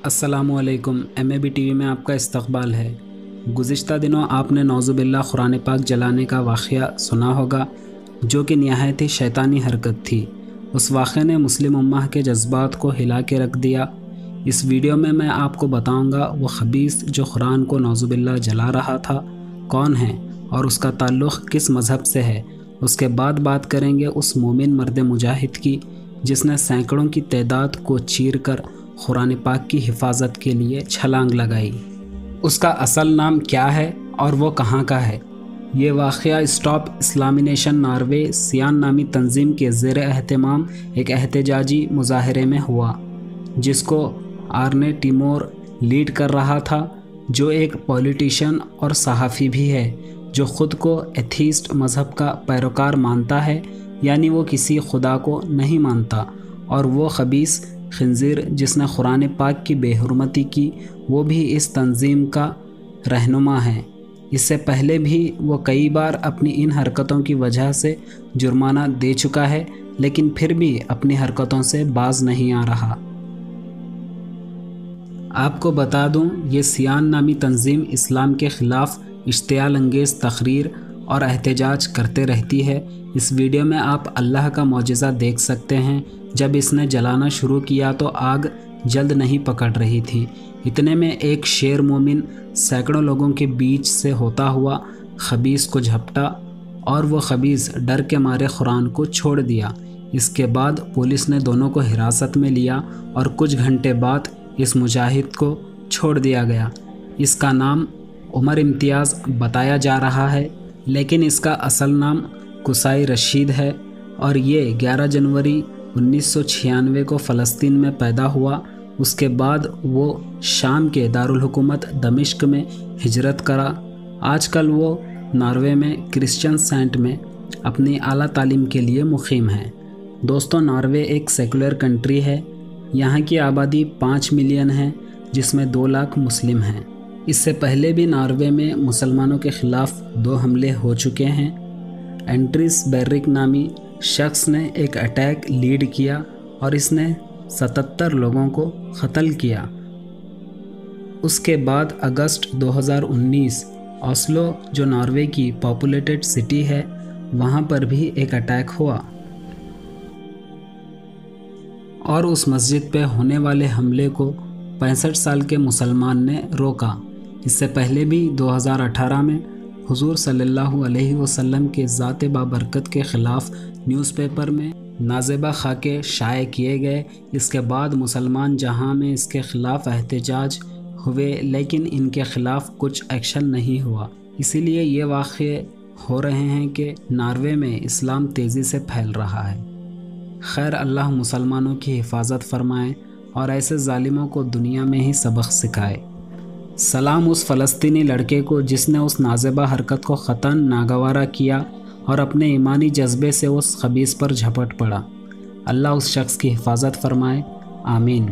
अस्सलामुअलैकुम MAB TV में आपका इस्तकबाल है। गुज़िश्ता दिनों आपने नौज़ुबिल्लाह कुरान पाक जलाने का वाक़या सुना होगा, जो कि निहायत ही शैतानी हरकत थी। उस वाक़े ने मुस्लिम उम्मह के जज्बात को हिला के रख दिया। इस वीडियो में मैं आपको बताऊंगा वो खबीस जो कुरान को नौज़ुबिल्लाह जला रहा था कौन है और उसका ताल्लुक़ किस मज़हब से है। उसके बाद बात करेंगे उस मोमिन मर्द मुजाहिद की जिसने सैकड़ों की तादाद को चीर कर कुरान पाक की हिफाजत के लिए छलांग लगाई। उसका असल नाम क्या है और वो कहाँ का है। ये वाक़या स्टॉप इस्लामिनेशन नॉर्वे सियान नामी तंजीम के ज़ेर एहतमाम एक एहतजाजी मुजाहरे में हुआ, जिसको आर्ने टिमोर लीड कर रहा था, जो एक पॉलिटिशियन और सहाफ़ी भी है जो ख़ुद को एथीस्ट मज़हब का पैरोकार मानता है, यानी वो किसी खुदा को नहीं मानता। और वो खबीस खिंजीर जिसने कुरान पाक की बेहुरमती की, वो भी इस तंजीम का रहनुमा है। इससे पहले भी वो कई बार अपनी इन हरकतों की वजह से जुर्माना दे चुका है, लेकिन फिर भी अपनी हरकतों से बाज नहीं आ रहा। आपको बता दूं, ये सियान नामी तंजीम इस्लाम के ख़िलाफ़ इश्तियाल अंगेज़ तकरीर और एहतजाज करते रहती है। इस वीडियो में आप अल्लाह का मौजज़ा देख सकते हैं। जब इसने जलाना शुरू किया तो आग जल्द नहीं पकड़ रही थी। इतने में एक शेर मोमिन सैकड़ों लोगों के बीच से होता हुआ खबीस को झपटा और वो खबीस डर के मारे कुरान को छोड़ दिया। इसके बाद पुलिस ने दोनों को हिरासत में लिया और कुछ घंटे बाद इस मुजाहिद को छोड़ दिया गया। इसका नाम उमर इम्तियाज़ बताया जा रहा है, लेकिन इसका असल नाम कुसाई रशीद है और ये 11 जनवरी 1996 को फ़लस्तीन में पैदा हुआ। उसके बाद वो शाम के दारुल हुकूमत दमिश्क में हिजरत करा। आजकल वो नॉर्वे में क्रिश्चियन सेंट में अपनी आला तालीम के लिए मुक़ीम है। दोस्तों, नॉर्वे एक सेकुलर कंट्री है। यहाँ की आबादी 5 मिलियन है, जिसमें 2 लाख मुस्लिम हैं। इससे पहले भी नॉर्वे में मुसलमानों के ख़िलाफ़ 2 हमले हो चुके हैं। एंट्रिस बेरिक नामी शख्स ने एक अटैक लीड किया और इसने 77 लोगों को क़त्ल किया। उसके बाद अगस्त 2019 ओस्लो, जो नॉर्वे की पॉपुलेटेड सिटी है, वहाँ पर भी एक अटैक हुआ और उस मस्जिद पे होने वाले हमले को 65 साल के मुसलमान ने रोका। इससे पहले भी 2018 में हुजूर सल्लल्लाहु अलैहि वसल्लम के ज़ात बाबरकत के ख़िलाफ़ न्यूज़पेपर में नाज़ेबा खाके शाये किए गए। इसके बाद मुसलमान जहां में इसके ख़िलाफ़ एहतजाज हुए, लेकिन इनके ख़िलाफ़ कुछ एक्शन नहीं हुआ। इसीलिए ये वाक़े हो रहे हैं कि नॉर्वे में इस्लाम तेज़ी से फैल रहा है। खैर, अल्लाह मुसलमानों की हिफाजत फरमाए और ऐसे ज़ालिमों को दुनिया में ही सबक सिखाए। सलाम उस फ़लस्तीनी लड़के को जिसने उस नाज़ेबा हरकत को ख़तन नागवारा किया और अपने ईमानी जज्बे से उस खबीस पर झपट पड़ा। अल्लाह उस शख्स की हिफाजत फरमाए। आमीन।